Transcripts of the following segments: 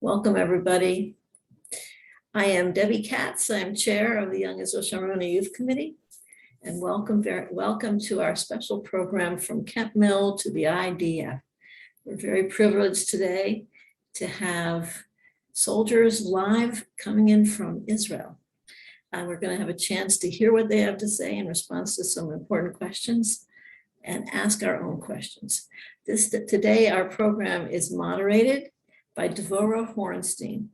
Welcome, everybody. I am Debbie Katz. I'm chair of the Young Israel Sharonah Youth Committee. And welcome to our special program from Kemp Mill to the IDF. We're very privileged today to have soldiers live coming in from Israel. We're going to have a chance to hear what they have to say in response to some important questions and ask our own questions. Today, our program is moderated by Devra Hornstein,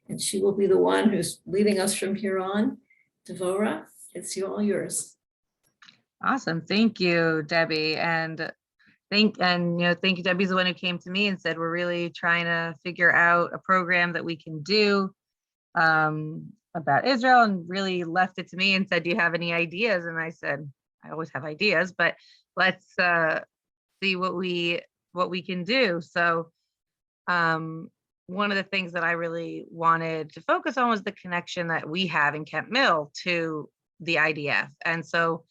and she will be the one who's leading us from here on. Devra, it's all yours. Awesome, thank you, Debbie, and thank you. Debbie's the one who came to me and said we're really trying to figure out a program that we can do about Israel, and really left it to me and said, "Do you have any ideas?" And I said, "I always have ideas, but let's see what we can do." So. One of the things that I really wanted to focus on was the connection that we have in Kemp Mill to the IDF. And so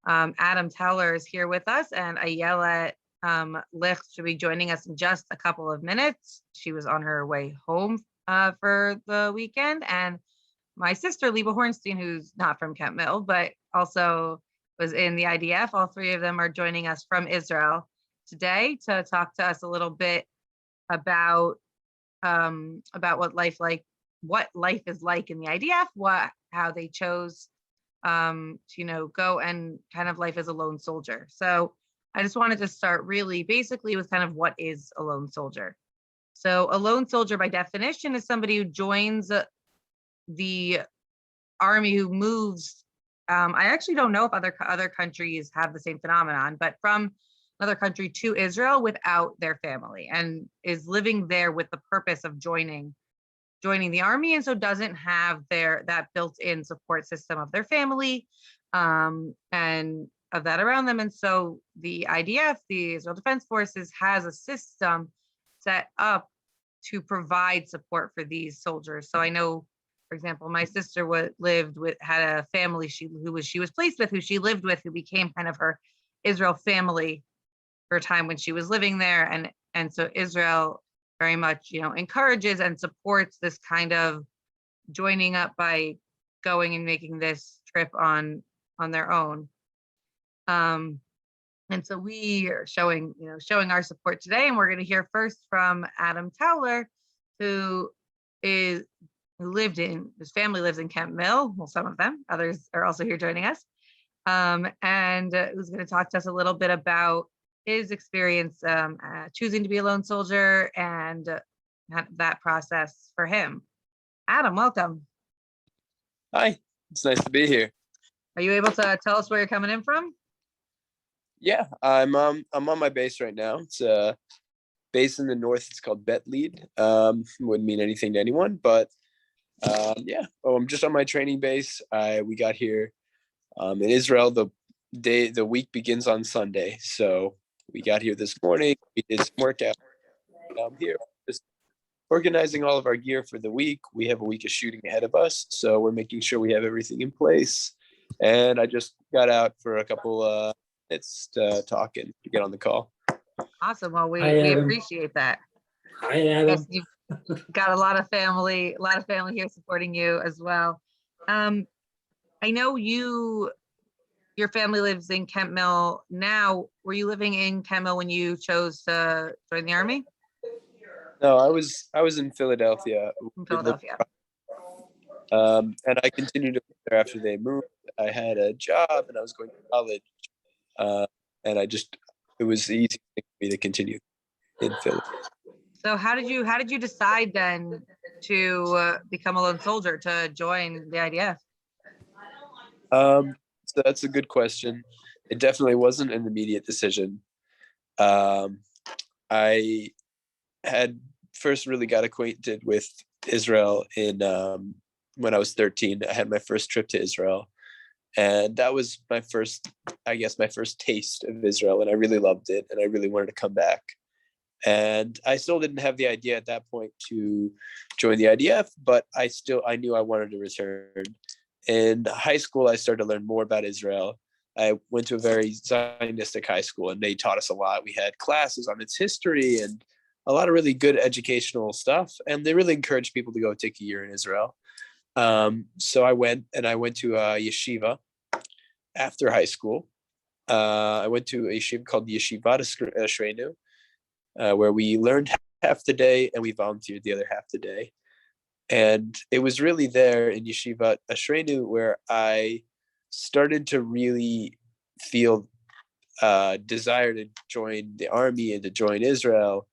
Adam Towler is here with us, and Ayelet Licht should be joining us in just a couple of minutes. She was on her way home for the weekend. And my sister, Hornstein, who's not from Kemp Mill, but also was in the IDF. All three of them are joining us from Israel today to talk to us a little bit about what life is like in the IDF, how they chose to go and kind of life as a lone soldier. So I just wanted to start really basically with kind of what is a lone soldier. So a lone soldier by definition is somebody who joins the army, who moves. I actually don't know if other countries have the same phenomenon, but from another country to Israel without their family, and is living there with the purpose of joining the army, and so doesn't have that built-in support system of their family and of that around them. And so the IDF, the Israel Defense Forces, has a system set up to provide support for these soldiers. So I know, for example, my sister had a family she was placed with, who she lived with, who became kind of her Israel family for a time when she was living there. And so Israel very much, encourages and supports this kind of joining up by going and making this trip on their own. And so we are showing our support today, and we're going to hear first from Adam Towler, his family lives in Kemp Mill. Well, some of them, others are also here joining us. And who's going to talk to us a little bit about his experience choosing to be a lone soldier and that process for him. Adam, welcome. Hi, it's nice to be here. Are you able to tell us where you're coming in from? Yeah, I'm on my base right now. It's a base in the north. It's called Bet Lead. Wouldn't mean anything to anyone, but I'm just on my training base. We got here in Israel. The week begins on Sunday, so we got here this morning. We did some workout. Here, just organizing all of our gear for the week. We have a week of shooting ahead of us, so we're making sure we have everything in place. And I just got out for a couple minutes to talk and to get on the call. Awesome. Well, we appreciate that. Hi, Adam. You've got a lot of family here supporting you as well. I know your family lives in Kemp Mill now. Were you living in Kemp Mill when you chose to join the army? No, I was in Philadelphia. In Philadelphia. And I continued to live there after they moved. I had a job and I was going to college. And it was the easy thing for me to continue in Philly. So how did you decide then to become a lone soldier, to join the IDF? So that's a good question. It definitely wasn't an immediate decision. I had first really got acquainted with Israel when I was 13. I had my first trip to Israel, and that was my first taste of Israel, and I really loved it, and I really wanted to come back. And I still didn't have the idea at that point to join the IDF, but I knew I wanted to return. In high school, I started to learn more about Israel. I went to a very Zionistic high school, and they taught us a lot. We had classes on its history and a lot of really good educational stuff, and they really encourage people to go take a year in Israel. So I went to a yeshiva after high school. I went to a yeshiva called Yeshivat Shreinu, where we learned half the day and we volunteered the other half the day. And it was really there in Yeshivat Shreinu where I started to really feel desire to join the army and to join Israel.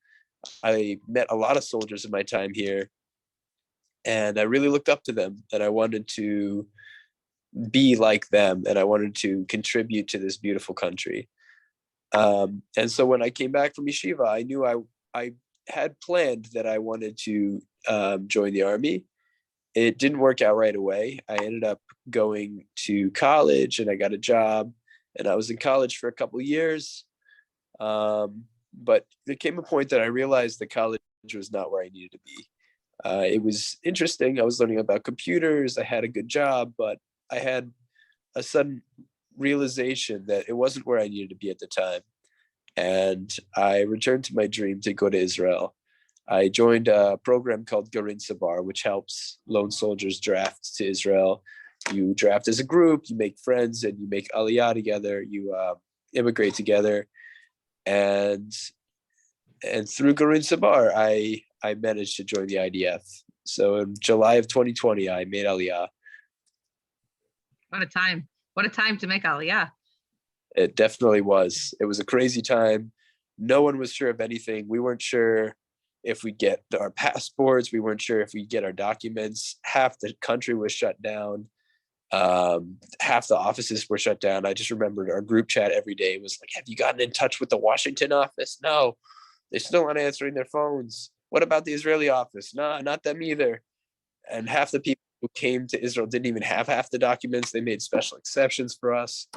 I met a lot of soldiers in my time here, and I really looked up to them, and I wanted to be like them, and I wanted to contribute to this beautiful country. And so when I came back from yeshiva, I knew I had planned that I wanted to join the army. It didn't work out right away. I ended up going to college, and I got a job, and I was in college for a couple of years. But there came a point that I realized that college was not where I needed to be. It was interesting. I was learning about computers. I had a good job, but I had a sudden realization that it wasn't where I needed to be at the time. And I returned to my dream to go to Israel. I joined a program called Garin Sabar, which helps lone soldiers draft to Israel. You draft as a group, you make friends, and you make aliyah together. You immigrate together. And through Garin Sabar, I managed to join the IDF. So in July of 2020, I made aliyah. What a time. What a time to make aliyah. It definitely was. It was a crazy time. No one was sure of anything. We weren't sure if we'd get our passports. We weren't sure if we'd get our documents. Half the country was shut down. Half the offices were shut down. I just remembered our group chat every day was like, have you gotten in touch with the Washington office? No, they're still not answering their phones. What about the Israeli office? No, not them either. And half the people who came to Israel didn't even have half the documents. They made special exceptions for us.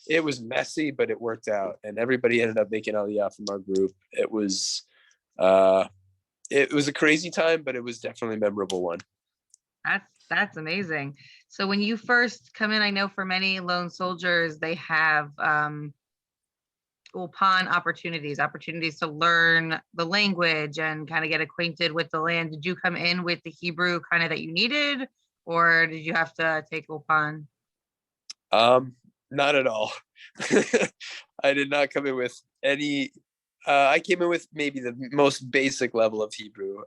It was messy, but it worked out. And everybody ended up making aliyah from our group. It was a crazy time, but it was definitely a memorable one. That's amazing. So when you first come in, I know for many lone soldiers, they have ulpan opportunities to learn the language and kind of get acquainted with the land. Did you come in with the Hebrew kind of that you needed, or did you have to take ulpan? Not at all. I did not come in with any. I came in with maybe the most basic level of Hebrew.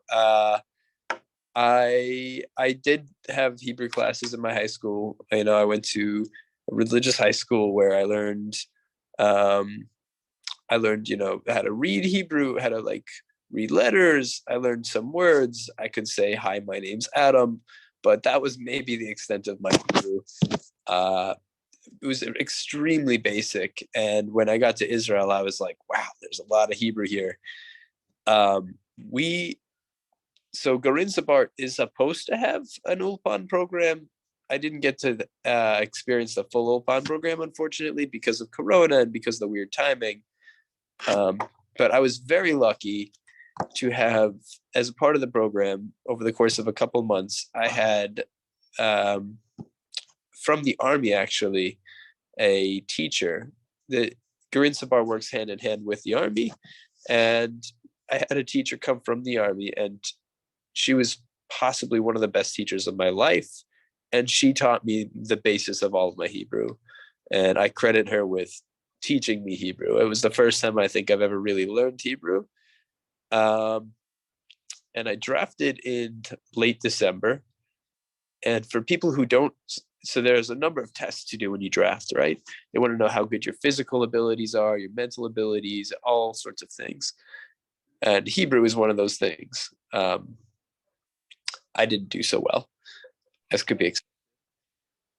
I did have Hebrew classes in my high school. I went to a religious high school where I learned how to read Hebrew, how to read letters. I learned some words. I could say, hi, my name's Adam, but that was maybe the extent of my Hebrew. It was extremely basic. And when I got to Israel, I was like, wow, there's a lot of Hebrew here. So Garin Sabar is supposed to have an ulpan program. I didn't get to experience the full ulpan program, unfortunately, because of Corona and because of the weird timing. But I was very lucky to have, as a part of the program, over the course of a couple months, I had, from the army, actually, a teacher. The Garin Sabar works hand in hand with the army, and I had a teacher come from the army, and she was possibly one of the best teachers of my life, and she taught me the basis of all of my Hebrew, and I credit her with teaching me Hebrew. It was the first time I think I've ever really learned Hebrew. And I drafted in late December. And for people who don't, so there's a number of tests to do when you draft, right? They want to know how good your physical abilities are, your mental abilities, all sorts of things. And Hebrew is one of those things. I didn't do so well, as could be expected.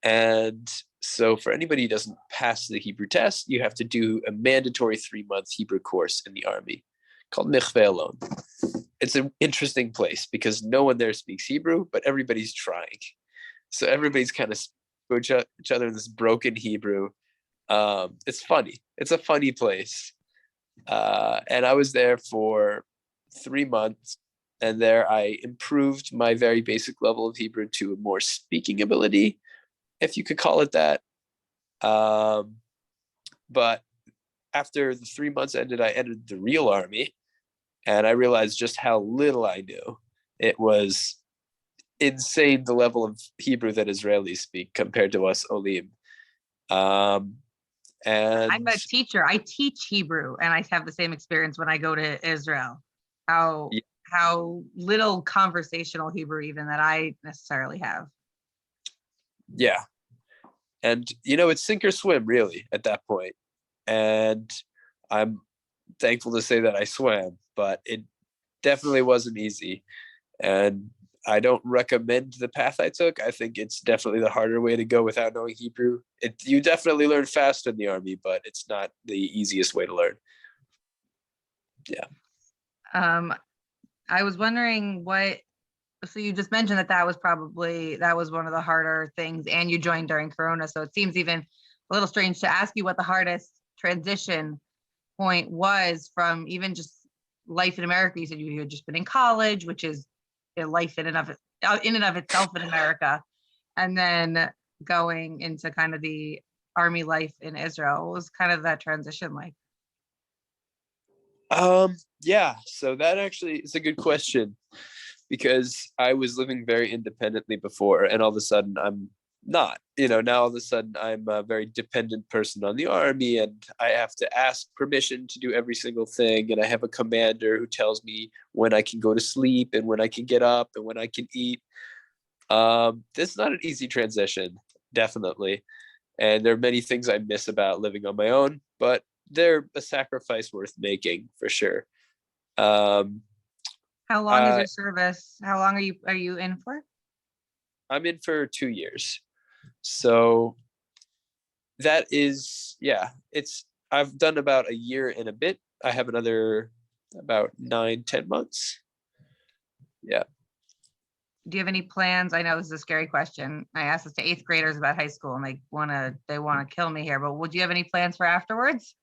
And so for anybody who doesn't pass the Hebrew test, you have to do a mandatory 3-month Hebrew course in the army called Mikveh Alon. It's an interesting place because no one there speaks Hebrew, but everybody's trying. So everybody's kind of each other in this broken Hebrew. It's funny. It's a funny place. And I was there for 3 months. And there I improved my very basic level of Hebrew to a more speaking ability, if you could call it that. But after the 3 months ended, I entered the real army. And I realized just how little I knew. It was insane the level of Hebrew that Israelis speak compared to us Olim. And I'm a teacher. I teach Hebrew, and I have the same experience when I go to Israel. How Yeah. how little conversational Hebrew even that I necessarily have. yeah, and it's sink or swim really at that point. And I'm thankful to say that I swam, but it definitely wasn't easy. And I don't recommend the path I took. I think it's definitely the harder way to go without knowing Hebrew. You definitely learn fast in the army, but it's not the easiest way to learn. Yeah. I was wondering so you just mentioned that was one of the harder things, and you joined during Corona. So it seems even a little strange to ask you what the hardest transition point was from even just life in America. You said you had just been in college, which is a life in and of itself in America, and then going into kind of the army life in Israel. What was kind of that transition like? Yeah, so that actually is a good question, because I was living very independently before, and all of a sudden I'm not. Now all of a sudden I'm a very dependent person on the army, and I have to ask permission to do every single thing, and I have a commander who tells me when I can go to sleep and when I can get up and when I can eat. This is not an easy transition, definitely. And there are many things I miss about living on my own, but they're a sacrifice worth making for sure. How long is your service? How long are you in for? I'm in for 2 years. So that is, yeah, I've done about a year and a bit. I have another about 9-10 months. Yeah. Do you have any plans? I know this is a scary question. I asked this to 8th graders about high school, and they want to kill me here, but would you have any plans for afterwards?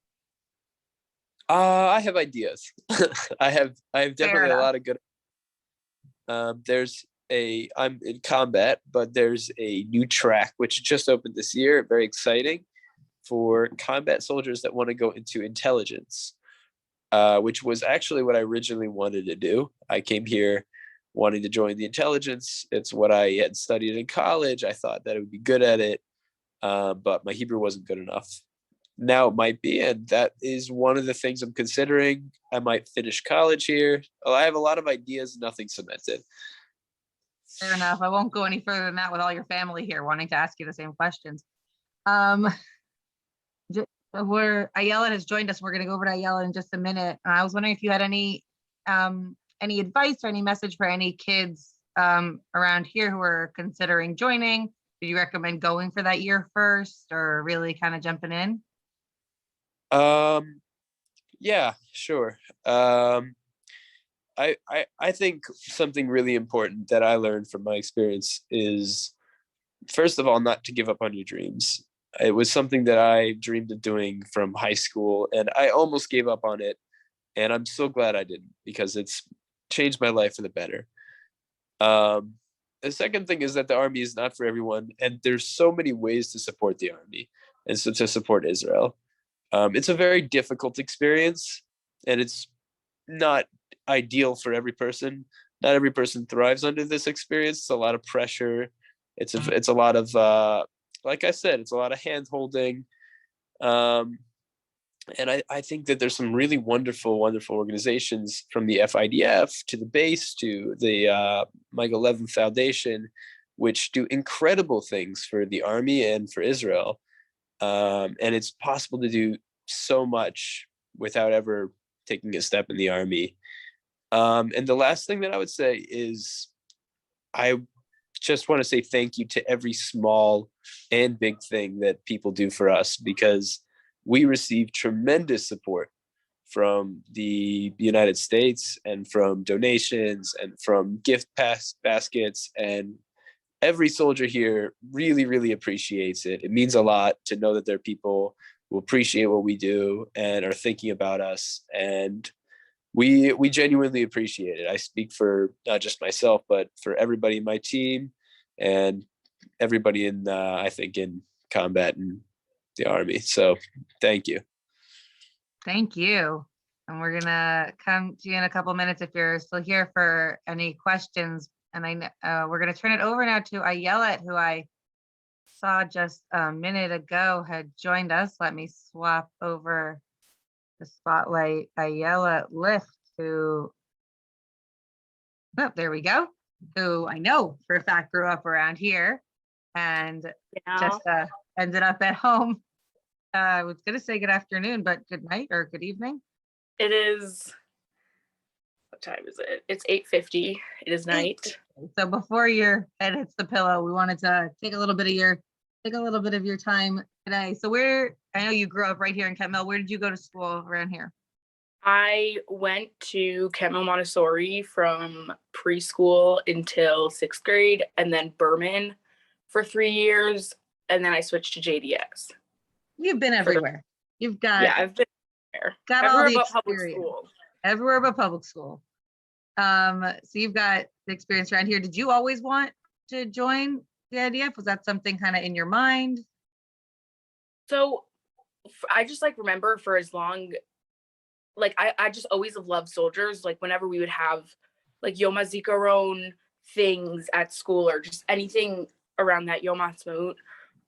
I have ideas. I have definitely a lot of good. I'm in combat, but there's a new track which just opened this year, very exciting, for combat soldiers that want to go into intelligence, which was actually what I originally wanted to do. I came here wanting to join the intelligence. It's what I had studied in college. I thought that I would be good at it, but my Hebrew wasn't good enough. Now it might be, and that is one of the things I'm considering. I might finish college here. I have a lot of ideas, nothing cemented. Fair enough. I won't go any further than that with all your family here wanting to ask you the same questions. Ayelet has joined us. We're going to go over to Ayelet in just a minute. I was wondering if you had any advice or any message for any kids around here who are considering joining. Do you recommend going for that year first, or really kind of jumping in? Yeah, sure. I think something really important that I learned from my experience is, first of all, not to give up on your dreams. It was something that I dreamed of doing from high school, and I almost gave up on it. And I'm so glad I didn't, because it's changed my life for the better. The second thing is that the army is not for everyone, and there's so many ways to support the army and so to support Israel. It's a very difficult experience, and it's not ideal for every person. Not every person thrives under this experience. It's a lot of pressure. It's a lot of like I said, it's a lot of hand holding. And I think that there's some really wonderful organizations, from the FIDF to the base to the Michael Levin Foundation, which do incredible things for the army and for Israel. And it's possible to do so much without ever taking a step in the army. And the last thing that I would say is, I just want to say thank you to every small and big thing that people do for us, because we receive tremendous support from the United States, and from donations, and from gift baskets, and every soldier here really, really appreciates it. It means a lot to know that there are people who appreciate what we do and are thinking about us. And we genuinely appreciate it. I speak for not just myself, but for everybody in my team and everybody in, I think, in combat and the army. So thank you. Thank you. And we're gonna come to you in a couple minutes if you're still here for any questions. And we're gonna turn it over now to Ayelet, who I saw just a minute ago had joined us. Let me swap over the spotlight. Ayelet Licht, who, oh, there we go, who I know for a fact grew up around here and just ended up at home. I was gonna say good afternoon, but good night or good evening. It is, what time is it? It's 8:50. It is night. So before your head hits the pillow, we wanted to take a little bit of your time today. So I know you grew up right here in Kemp Mill. Where did you go to school around here? I went to Kemp Mill Montessori from preschool until 6th grade, and then Berman for 3 years, and then I switched to JDS. You've been everywhere. You've got, Yeah, I've been there. got Everywhere all the but public experience. school. Everywhere but public school. So you've got the experience around here. Did you always want to join the IDF? Was that something kind of in your mind? So I just remember for as long, I just always have loved soldiers. Like whenever we would have Yom HaZikaron things at school or just anything around that Yom HaAtzmaut,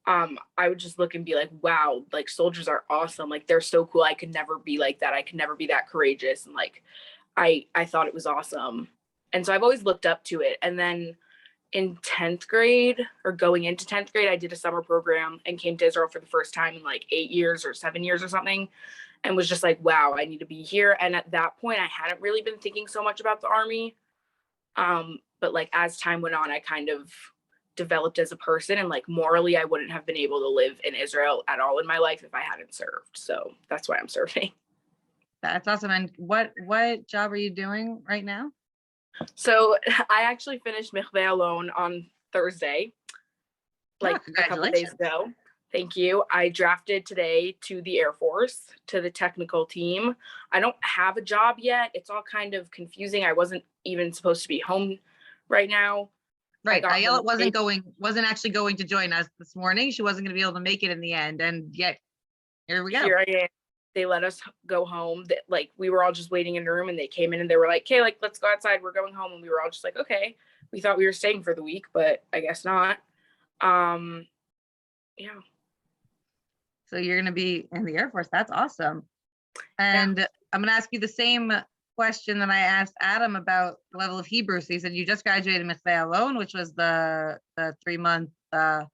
I would just look and be like, wow, soldiers are awesome. They're so cool. I could never be like that. I could never be that courageous. And I thought it was awesome. And so I've always looked up to it. And then in 10th grade or going into 10th grade, I did a summer program and came to Israel for the first time in 8 years or 7 years or something, and was just like, wow, I need to be here. And at that point, I hadn't really been thinking so much about the Army. But as time went on, I kind of developed as a person, and morally, I wouldn't have been able to live in Israel at all in my life if I hadn't served. So that's why I'm serving. That's awesome. And what job are you doing right now? So I actually finished Mikveh alone on Thursday, a couple days ago. Thank you. I drafted today to the Air Force, to the technical team. I don't have a job yet. It's all kind of confusing. I wasn't even supposed to be home right now. Right. Ayelet wasn't actually going to join us this morning. She wasn't going to be able to make it in the end. And yet here we go. Here I am. They let us go home. We were all just waiting in the room, and they came in and they were like, okay, let's go outside. We're going home. And we were all just like, okay. We thought we were staying for the week, but I guess not. Yeah. So you're going to be in the Air Force. That's awesome. And I'm going to ask you the same question that I asked Adam about the level of Hebrew. So you said you just graduated Mikveh alone, which was the 3-month ulpan,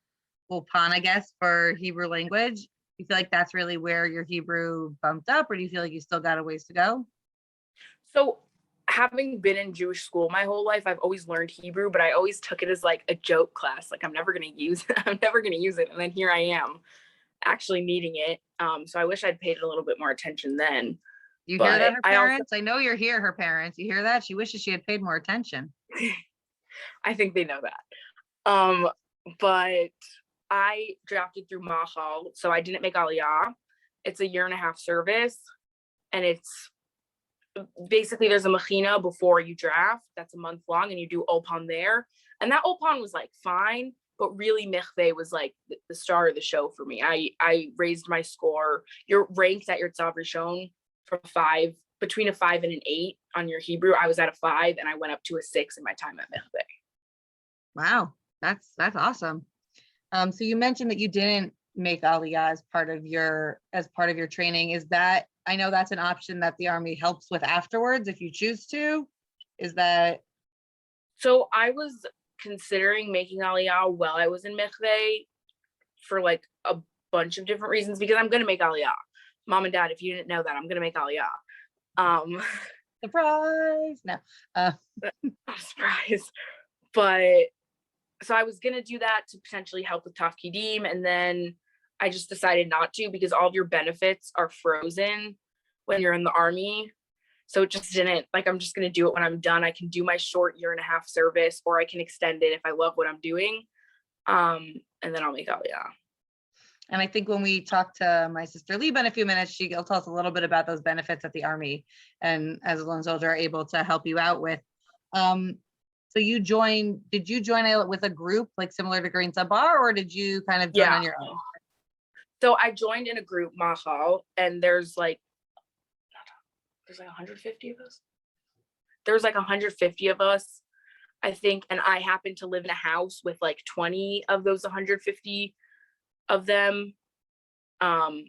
I guess, for Hebrew language. You feel like that's really where your Hebrew bumped up, or do you feel like you still got a ways to go? So having been in Jewish school my whole life, I've always learned Hebrew, but I always took it as a joke class. I'm never going to use it. And then here I am actually needing it. So I wish I'd paid it a little bit more attention then. You hear that, her parents? I know you're here, her parents. You hear that? She wishes she had paid more attention. I think they know that. But I drafted through Mahal, so I didn't make Aliyah. It's a 1.5-year service, and it's basically there's a mechina before you draft. That's a month long, and you do Ulpan there. And that Ulpan was fine, but really Mikveh was the star of the show for me. I raised my score. You're ranked at your Tzav Rishon from 5, between a 5 and an 8 on your Hebrew. I was at a 5, and I went up to a 6 in my time at Mikveh. Wow, that's awesome. So you mentioned that you didn't make Aliyah as part of your training. Is that, I know that's an option that the Army helps with afterwards if you choose to. Is that? So I was considering making Aliyah while I was in Mikveh for a bunch of different reasons, because I'm going to make Aliyah. Mom and Dad, if you didn't know that, I'm going to make Aliyah. Surprise! No. Surprise. But so I was going to do that to potentially help with Tafkidim, and then I just decided not to, because all of your benefits are frozen when you're in the Army. So it just didn't, I'm just going to do it when I'm done. I can do my short 1.5-year service, or I can extend it if I love what I'm doing. And then I'll make Aliyah. And I think when we talk to my sister Liba in a few minutes, she'll tell us a little bit about those benefits that the Army and as a lone soldier are able to help you out with. So did you join Ayelet with a group similar to Green Sabar, or did you kind of join on your own? So I joined in a group, Mahal, and there's there's like 150 of us. There's like 150 of us, I think, and I happen to live in a house with like 20 of those 150 of them.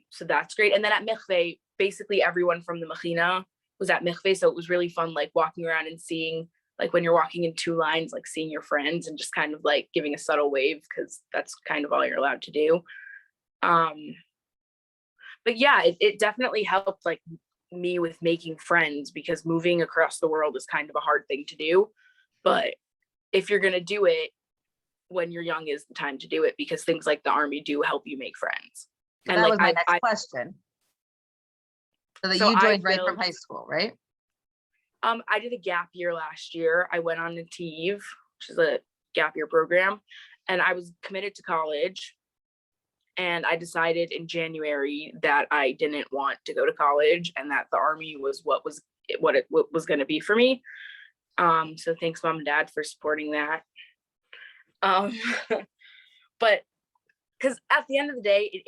So that's great. And then at Mikveh, basically everyone from the Mechina was at Mikveh, so it was really fun, like walking around and seeing, like when you're walking in two lines, like seeing your friends and just kind of like giving a subtle wave, because that's kind of all you're allowed to do. But yeah, it definitely helped like me with making friends, because moving across the world is kind of a hard thing to do. But if you're gonna do it when you're young is the time to do it, because things like the army do help you make friends. And That like was my next question. So that you joined right from high school, right? I did a gap year last year. I went on a TEVE, which is a gap year program, and I was committed to college. And I decided in January that I didn't want to go to college, and that the army was what it was going to be for me. So thanks, Mom and Dad, for supporting that. But because at the end of the day,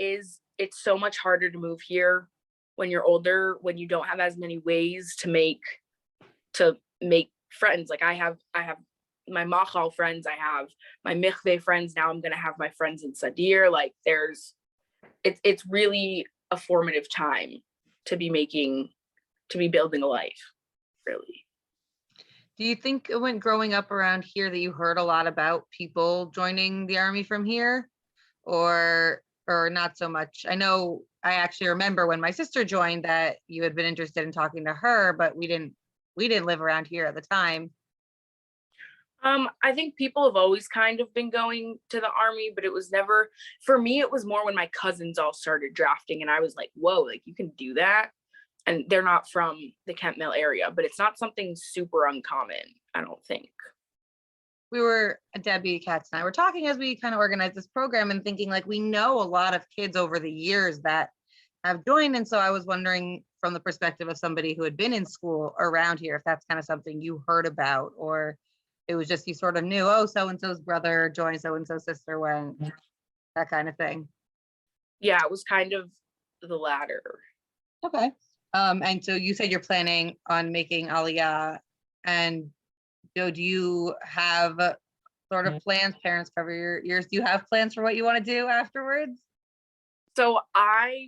it's so much harder to move here when you're older, when you don't have as many ways to make friends. Like I have my Machal friends, I have my Mikveh friends. Now I'm going to have my friends in Sadir. Like it's really a formative time to be building a life, really. Do you think when growing up around here that you heard a lot about people joining the army from here, or not so much? I know I actually remember when my sister joined that you had been interested in talking to her, but we didn't live around here at the time. I think people have always kind of been going to the army, but it was never, for me, it was more when my cousins all started drafting and I was like, whoa, like you can do that. And they're not from the Kemp Mill area, but it's not something super uncommon, I don't think. We were, Debbie Katz and I were talking as we kind of organized this program and thinking like, we know a lot of kids over the years that have joined. And so I was wondering from the perspective of somebody who had been in school around here, if that's kind of something you heard about, or it was just you sort of knew, oh, so-and-so's brother joined, so-and-so's sister went, that kind of thing. Yeah, it was kind of the latter. Okay. And so you said you're planning on making Aliyah, and do you have sort of plans? Parents cover your ears. Do you have plans for what you want to do afterwards? So I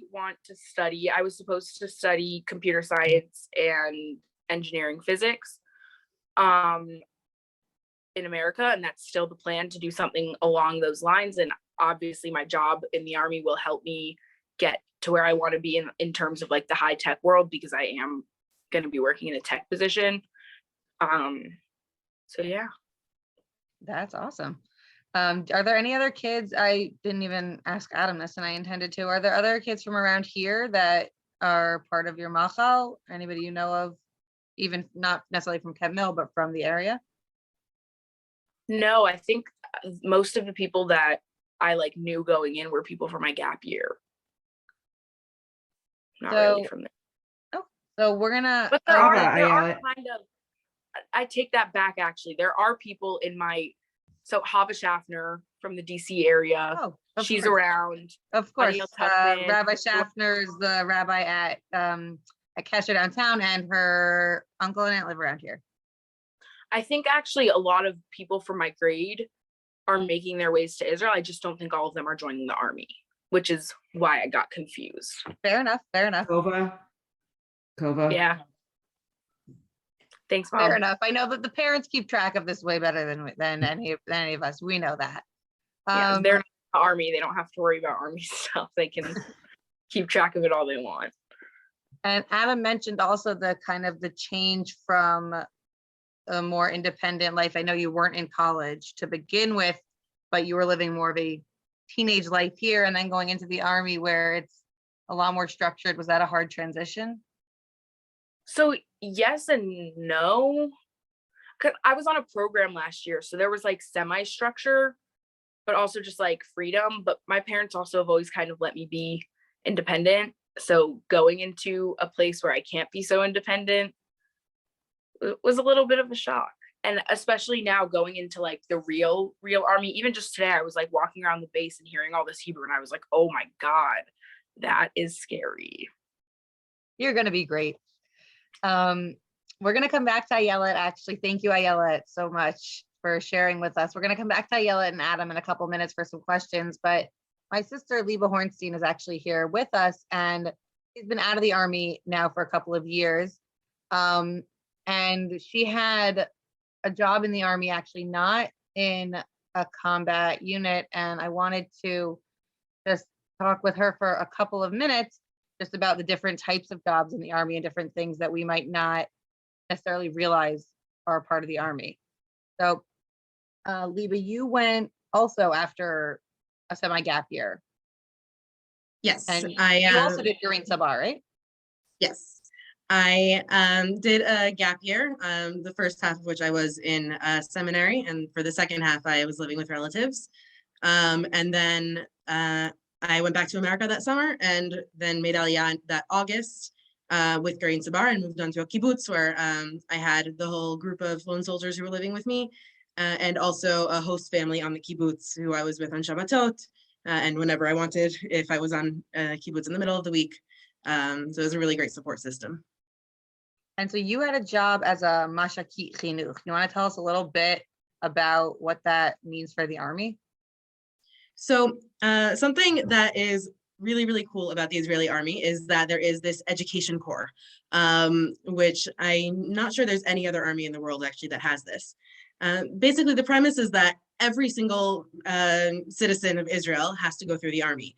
was supposed to study computer science and engineering physics in America, and that's still the plan, to do something along those lines. And obviously my job in the army will help me get to where I want to be in terms of like the high tech world, because I am going to be working in a tech position. So yeah. That's awesome. Are there any other kids? I didn't even ask Adam this, and I intended to. Are there other kids from around here that are part of your machal? Anybody you know of, even not necessarily from Kemp Mill, but from the area? No, I think most of the people that I like knew going in were people from my gap year. Not really from there. Oh, so we're gonna. But there are kind of. I take that back. Actually, there are people in my. So Hava Schaffner from the DC area. Oh, she's around. Of course, Rabbi Schaffner's the rabbi at Kesher downtown, and her uncle and aunt live around here. I think actually a lot of people from my grade are making their ways to Israel. I just don't think all of them are joining the army, which is why I got confused. Fair enough. Kova. Yeah. Thanks, Mom. Fair enough. I know that the parents keep track of this way better than any of us. We know that. Yeah, they're not the army. They don't have to worry about army stuff. They can keep track of it all they want. And Adam mentioned also the kind of the change from a more independent life. I know you weren't in college to begin with, but you were living more of a teenage life here and then going into the army where it's a lot more structured. Was that a hard transition? So yes and no. Cause I was on a program last year, so there was like semi-structure, but also just like freedom. But my parents also have always kind of let me be independent. So going into a place where I can't be so independent was a little bit of a shock. And especially now going into like the real army, even just today, I was like walking around the base and hearing all this Hebrew and I was like, oh my God, that is scary. You're going to be great. We're going to come back to Ayelet. Actually, thank you, Ayelet, so much for sharing with us. We're going to come back to Ayelet and Adam in a couple minutes for some questions, but my sister, Liba Hornstein, is actually here with us, and she's been out of the Army now for a couple of years. And she had a job in the Army, actually not in a combat unit. And I wanted to just talk with her for a couple of minutes just about the different types of jobs in the Army and different things that we might not necessarily realize are part of the Army. So, Liba, you went also after a semi-gap year. Yes, And I you also did Green Sabah, right? yes, I did a gap year. The first half of which I was in seminary, and for the second half I was living with relatives. And then I went back to America that summer, and then made Aliyah that August with Green Sabah, and moved on to a kibbutz where I had the whole group of lone soldiers who were living with me, and also a host family on the kibbutz who I was with on Shabbatot. And whenever I wanted, if I was on kibbutz in the middle of the week. So it was a really great support system. And so you had a job as a mashakit chinuch. You want to tell us a little bit about what that means for the Army? So something that is really, really cool about the Israeli Army is that there is this education corps, which I'm not sure there's any other army in the world actually that has this. Basically, the premise is that every single citizen of Israel has to go through the army.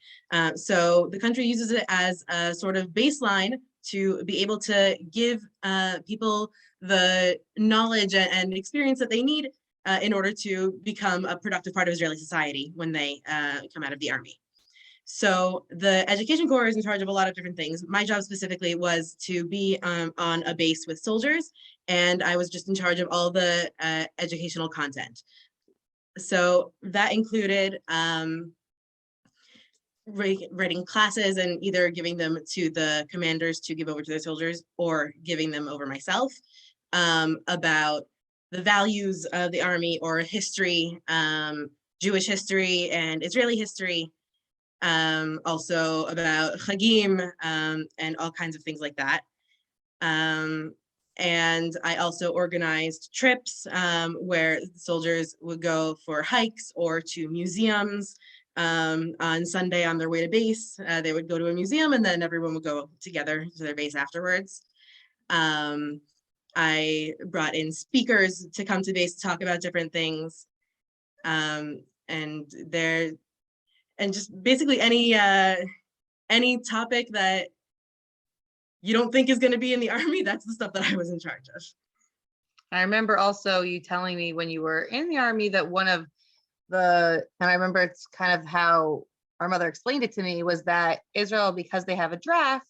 So the country uses it as a sort of baseline to be able to give people the knowledge and experience that they need in order to become a productive part of Israeli society when they come out of the army. So the Education Corps is in charge of a lot of different things. My job specifically was to be on a base with soldiers, and I was just in charge of all the educational content. So that included writing classes and either giving them to the commanders to give over to their soldiers, or giving them over myself, about the values of the Army, or history, Jewish history and Israeli history, also about Chagim, and all kinds of things like that. And I also organized trips where soldiers would go for hikes or to museums. On Sunday on their way to base, they would go to a museum, and then everyone would go together to their base afterwards. I brought in speakers to come to base to talk about different things. And just basically any topic that you don't think is going to be in the Army, that's the stuff that I was in charge of. I remember also you telling me when you were in the Army that one of and I remember it's kind of how our mother explained it to me, was that Israel, because they have a draft,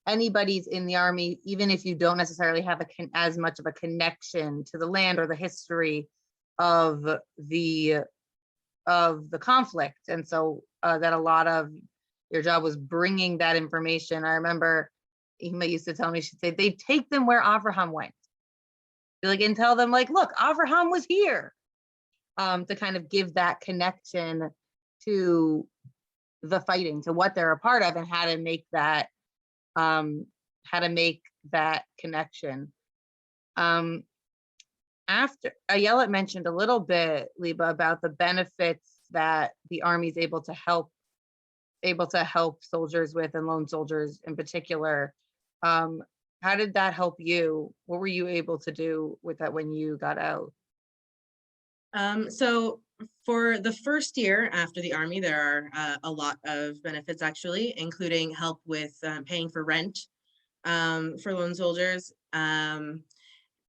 anybody's in the Army, even if you don't necessarily have as much of a connection to the land or the history of the conflict. And so that a lot of your job was bringing that information. I remember Ima used to tell me, she'd say, they take them where Avraham went. And tell them, like, look, Avraham was here, to kind of give that connection to the fighting, to what they're a part of, and how to make that connection. After Ayelet mentioned a little bit, Liba, about the benefits that the Army is able to help soldiers with, and lone soldiers in particular. How did that help you? What were you able to do with that when you got out? So for the first year after the Army, there are a lot of benefits, actually, including help with paying for rent for lone soldiers.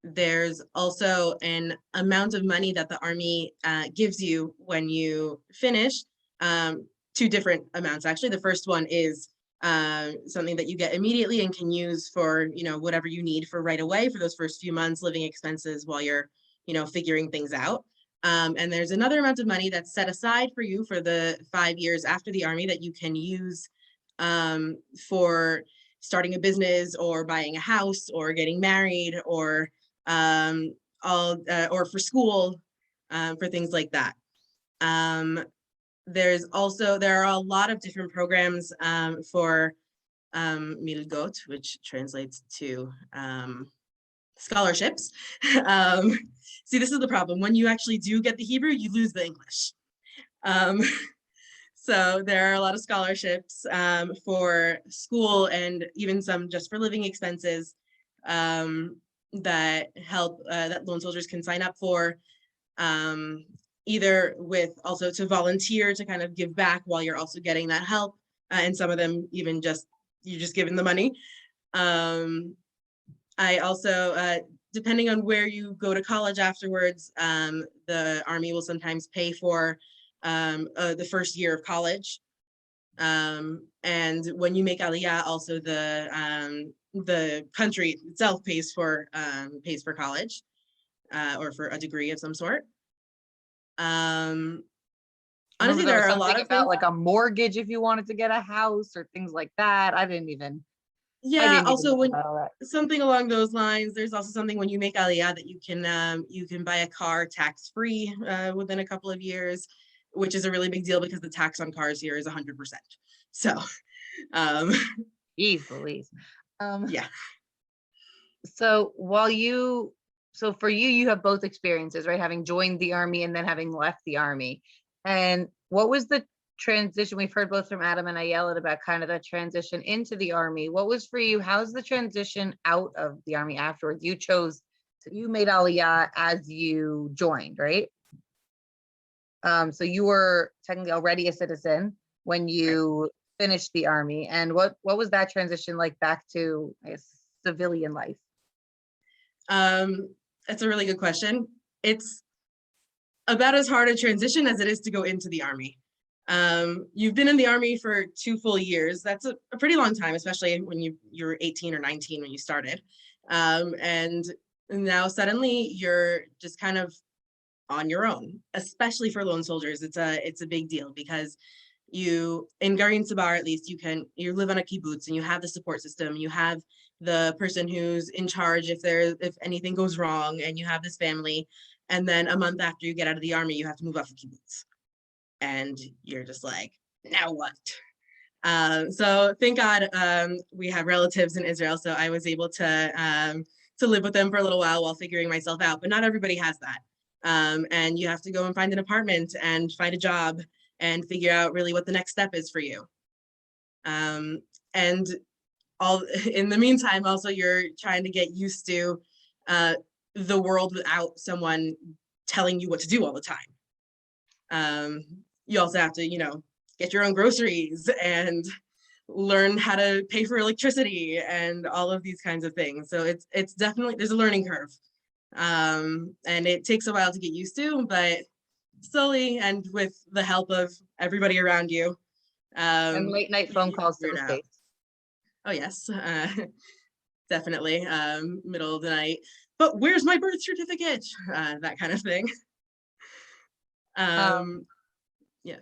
There's also an amount of money that the Army gives you when you finish, two different amounts, actually. The first one is something that you get immediately and can use for, whatever you need for right away for those first few months, living expenses while you're, figuring things out. And there's another amount of money that's set aside for you for the 5 years after the Army that you can use for starting a business, or buying a house, or getting married, or or for school, for things like that. There are a lot of different programs for milgot, which translates to scholarships. See, this is the problem. When you actually do get the Hebrew, you lose the English. So there are a lot of scholarships for school and even some just for living expenses that help that lone soldiers can sign up for, either with also to volunteer to kind of give back while you're also getting that help. And some of them even just, you're just given the money. I also, depending on where you go to college afterwards, the Army will sometimes pay for the first year of college. And when you make Aliyah, also the country itself pays for college or for a degree of some sort. Honestly, Remember there was are a lot something of about things. like a mortgage if you wanted to get a house or things like that. I didn't even Yeah, also know when about all that. something along those lines, there's also something when you make Aliyah that you can buy a car tax-free within a couple of years, which is a really big deal because the tax on cars here is 100%. So, Jeez Louise. yeah. So so for you, you have both experiences, right? Having joined the Army and then having left the Army. And what was the transition? We've heard both from Adam and Ayelet about kind of the transition into the Army. What was for you? How's the transition out of the Army afterwards? You made Aliyah as you joined, right? So you were technically already a citizen when you finished the Army. And what was that transition like back to, I guess, civilian life? That's a really good question. It's about as hard a transition as it is to go into the Army. You've been in the Army for 2 full years. That's a pretty long time, especially when you're 18 or 19 when you started. And now suddenly you're just kind of on your own, especially for lone soldiers. It's a big deal because in Garin Sabar, at least you live on a kibbutz and you have the support system. You have the person who's in charge if anything goes wrong, and you have this family. And then a month after you get out of the Army, you have to move off the kibbutz. And you're just like, now what? So thank God we have relatives in Israel. So I was able to live with them for a little while figuring myself out. But not everybody has that. And you have to go and find an apartment and find a job and figure out really what the next step is for you. And all in the meantime, also you're trying to get used to the world without someone telling you what to do all the time. You also have to, get your own groceries and learn how to pay for electricity and all of these kinds of things. So it's definitely, there's a learning curve. And it takes a while to get used to, but slowly and with the help of everybody around you. And late night phone calls to the States. Oh yes, definitely. Middle of the night, but where's my birth certificate? That kind of thing. Yeah.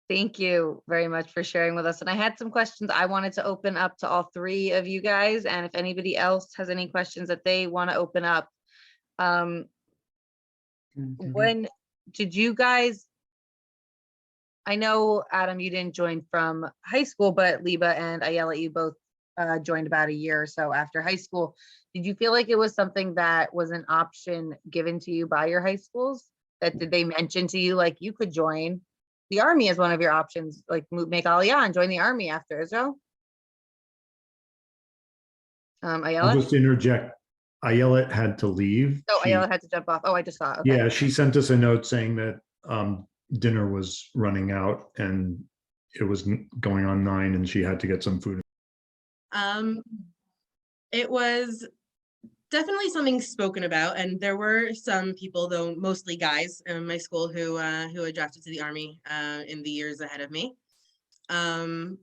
Thank you very much for sharing with us. And I had some questions I wanted to open up to all three of you guys. And if anybody else has any questions that they want to open up, when did you guys, I know, Adam, you didn't join from high school, but Liba and Ayelet, you both joined about a year or so after high school. Did you feel like it was something that was an option given to you by your high schools? Did they mention to you, like, you could join the Army as one of your options, like make Aliyah and join the Army after Israel? I'll Ayelet? just interject. Ayelet had to leave. Oh, Ayelet had to jump off. Oh, I just saw. Okay. Yeah, she sent us a note saying that dinner was running out and it was going on 9 and she had to get some food. It was definitely something spoken about, and there were some people, though mostly guys, in my school who had drafted to the Army in the years ahead of me. And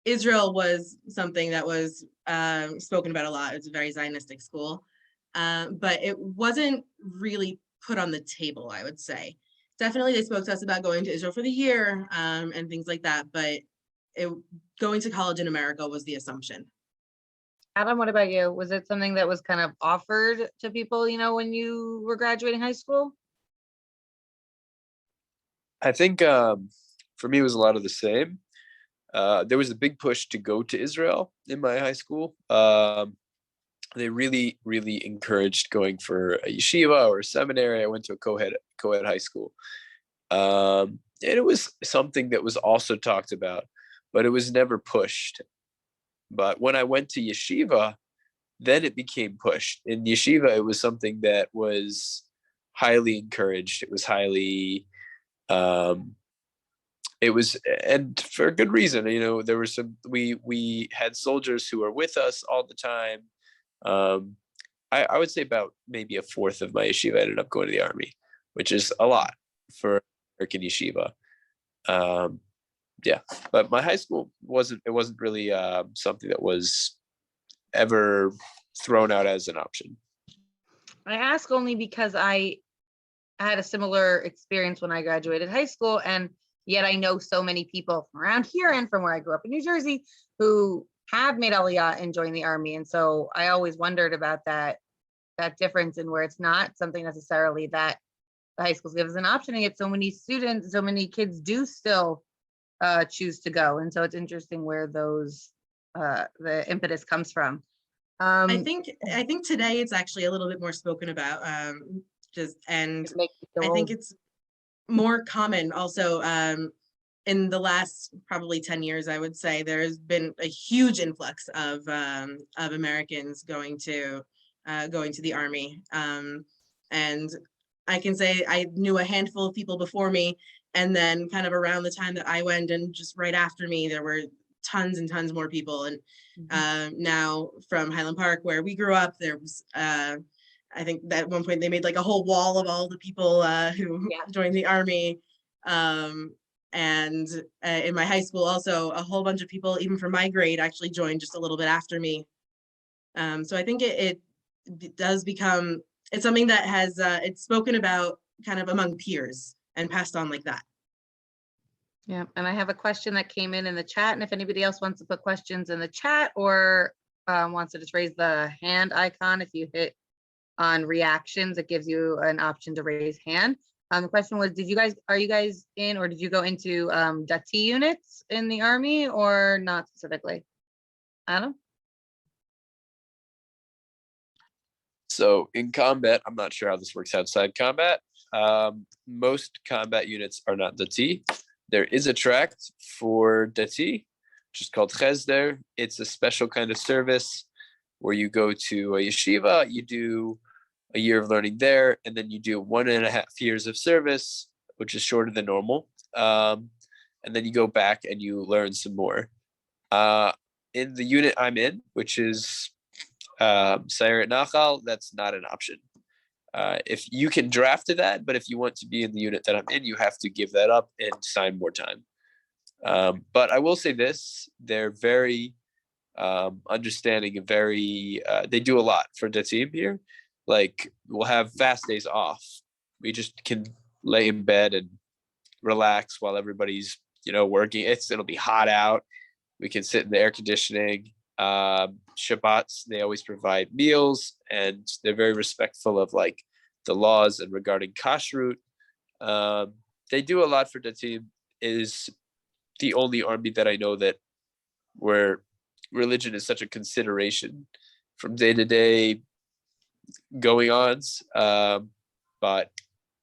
Israel was something that was spoken about a lot. It's a very Zionistic school, but it wasn't really put on the table, I would say. Definitely they spoke to us about going to Israel for the year and things like that, but going to college in America was the assumption. Adam, what about you? Was it something that was kind of offered to people, when you were graduating high school? I think for me, it was a lot of the same. there was a big push to go to Israel in my high school. They really, really encouraged going for a yeshiva or a seminary. I went to a co-ed high school. And it was something that was also talked about, but it was never pushed. But when I went to yeshiva, then it became pushed. In yeshiva, it was something that was highly encouraged. It was highly, it was, and for a good reason. You know, there were we had soldiers who were with us all the time. I would say about maybe a fourth of my yeshiva ended up going to the army, which is a lot for American yeshiva. Yeah, but my high school wasn't really something that was ever thrown out as an option. I ask only because I had a similar experience when I graduated high school, and yet I know so many people from around here and from where I grew up in New Jersey who have made Aliyah and joined the army. And so I always wondered about that difference, in where it's not something necessarily that the high schools give as an option, and yet so many students, so many kids do still choose to go. And so it's interesting where those the impetus comes from. I think today it's actually a little bit more spoken about. I think it's more common also. In the last probably 10 years, I would say there's been a huge influx of Americans going to the army. And I can say I knew a handful of people before me, and then kind of around the time that I went, and just right after me, there were tons and tons more people. And now from Highland Park, where we grew up, there was I think that at one point they made like a whole wall of all the people who joined the army. And in my high school also, a whole bunch of people, even from my grade, actually joined just a little bit after me. So I think it does become, it's something that has, it's spoken about kind of among peers and passed on like that. Yeah, and I have a question that came in the chat, and if anybody else wants to put questions in the chat, or wants to just raise the hand icon, if you hit on reactions, it gives you an option to raise hand. The question was, are you guys in, or did you go into Dati units in the army, or not specifically? Adam? So in combat, I'm not sure how this works outside combat. Most combat units are not Dati. There is a tract for Dati, which is called Chesder. It's a special kind of service where you go to a yeshiva, you do a year of learning there, and then you do 1.5 years of service, which is shorter than normal. And then you go back and you learn some more. In the unit I'm in, which is Sayeret Nachal, that's not an option. If you can draft to that, but if you want to be in the unit that I'm in, you have to give that up and sign more time. But I will say this, they're very understanding and very, they do a lot for the team here. Like, we'll have fast days off. We just can lay in bed and relax while everybody's, working. It'll be hot out. We can sit in the air conditioning. Shabbats, they always provide meals, and they're very respectful of like the laws and regarding kashrut. They do a lot for the team. It is the only army that I know that where religion is such a consideration from day to day going ons. But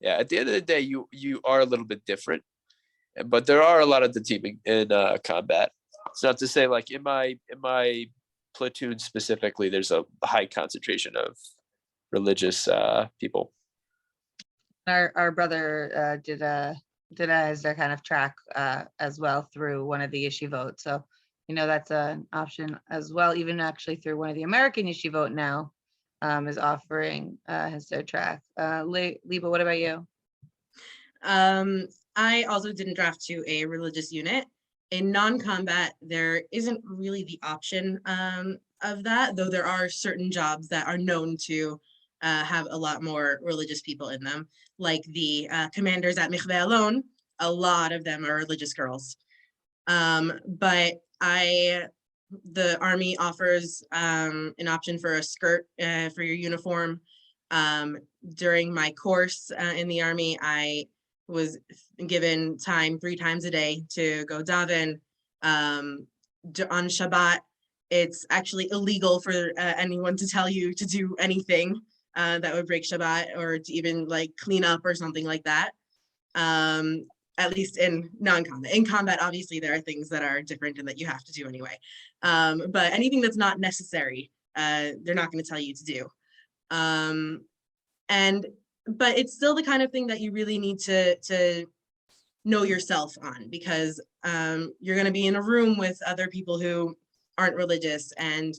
yeah, at the end of the day, you are a little bit different, but there are a lot of the teaming in combat. It's not to say like in my platoon specifically, there's a high concentration of religious people. Our brother did as their kind of track as well through one of the yeshivot. So, that's an option as well. Even actually through one of the American yeshivot now is offering his their track. Liba, what about you? I also didn't draft to a religious unit. In non-combat, there isn't really the option of that, though there are certain jobs that are known to have a lot more religious people in them, like the commanders at Mikveh Alon. A lot of them are religious girls. But the Army offers an option for a skirt for your uniform. During my course in the Army, I was given time 3 times a day to go daven. On Shabbat, it's actually illegal for anyone to tell you to do anything that would break Shabbat, or to even like clean up or something like that. At least in non-combat. In combat, obviously, there are things that are different and that you have to do anyway. But anything that's not necessary, they're not going to tell you to do. But it's still the kind of thing that you really need to know yourself on, because you're going to be in a room with other people who aren't religious. And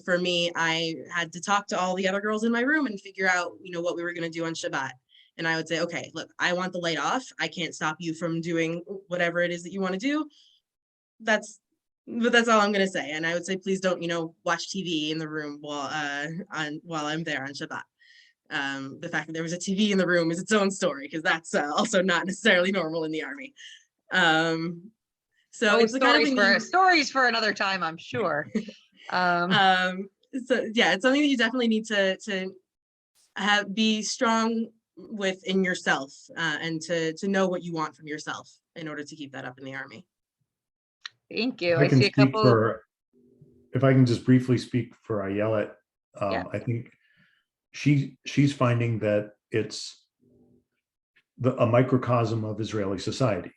for me, I had to talk to all the other girls in my room and figure out, what we were going to do on Shabbat. And I would say, okay, look, I want the light off. I can't stop you from doing whatever it is that you want to do. But that's all I'm going to say. And I would say, please don't, watch TV in the room while I'm there on Shabbat. The fact that there was a TV in the room is its own story, because that's also not necessarily normal in the army. So it's the kind of thing stories for another time, I'm sure. So yeah, it's something that you definitely need to be strong within yourself, and to know what you want from yourself in order to keep that up in the army. Thank you. I I can see a speak couple. if I can just briefly speak for Ayelet, Yeah. I think she's finding that it's a microcosm of Israeli society,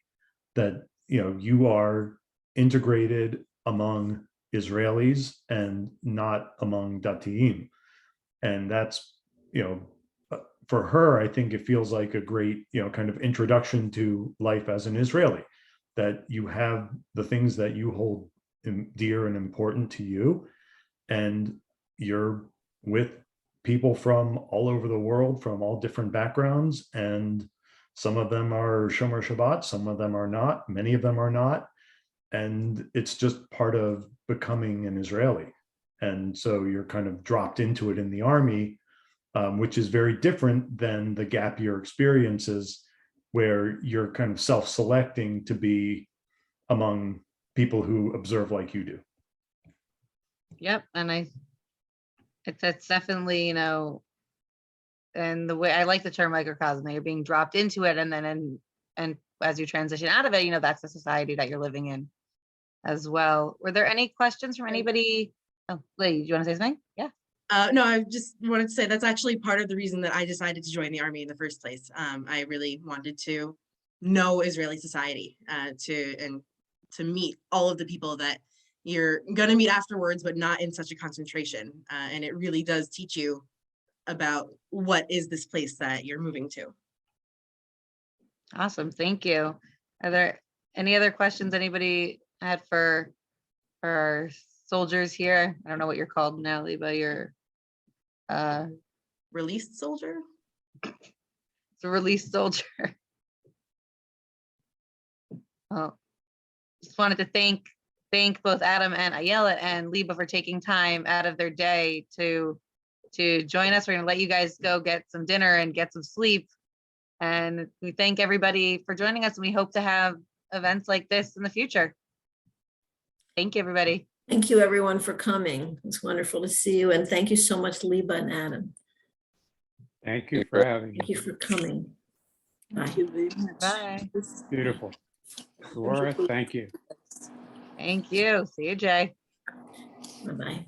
that you are integrated among Israelis and not among Datiim, and that's for her, I think it feels like a great kind of introduction to life as an Israeli, that you have the things that you hold dear and important to you, and you're with people from all over the world, from all different backgrounds, and some of them are Shomer Shabbat, some of them are not, many of them are not, and it's just part of becoming an Israeli. And so you're kind of dropped into it in the army, which is very different than the gap year experiences, where you're kind of self-selecting to be among people who observe like you do. Yep, and it's definitely, and the way I like the term microcosm, that you're being dropped into it, and then and as you transition out of it, that's the society that you're living in as well. Were there any questions from anybody? Oh, Lee, do you want to say something? Yeah. No, I just wanted to say that's actually part of the reason that I decided to join the army in the first place. I really wanted to know Israeli society, to meet all of the people that you're going to meet afterwards, but not in such a concentration. And it really does teach you about what is this place that you're moving to. Awesome. Thank you. Are there any other questions anybody had for our soldiers here? I don't know what you're called now, Liba. You're Released soldier? It's a released soldier. Well, just wanted to thank both Adam and Ayelet and Liba for taking time out of their day to join us. We're going to let you guys go get some dinner and get some sleep. And we thank everybody for joining us, and we hope to have events like this in the future. Thank you, everybody. Thank you, everyone, for coming. It's wonderful to see you. And thank you so much, Liba and Adam. Thank you for having me. Thank you for coming. Bye. Thank you very much. Bye. Beautiful. Laura, thank you. Thank you. See you, Jay. Bye-bye.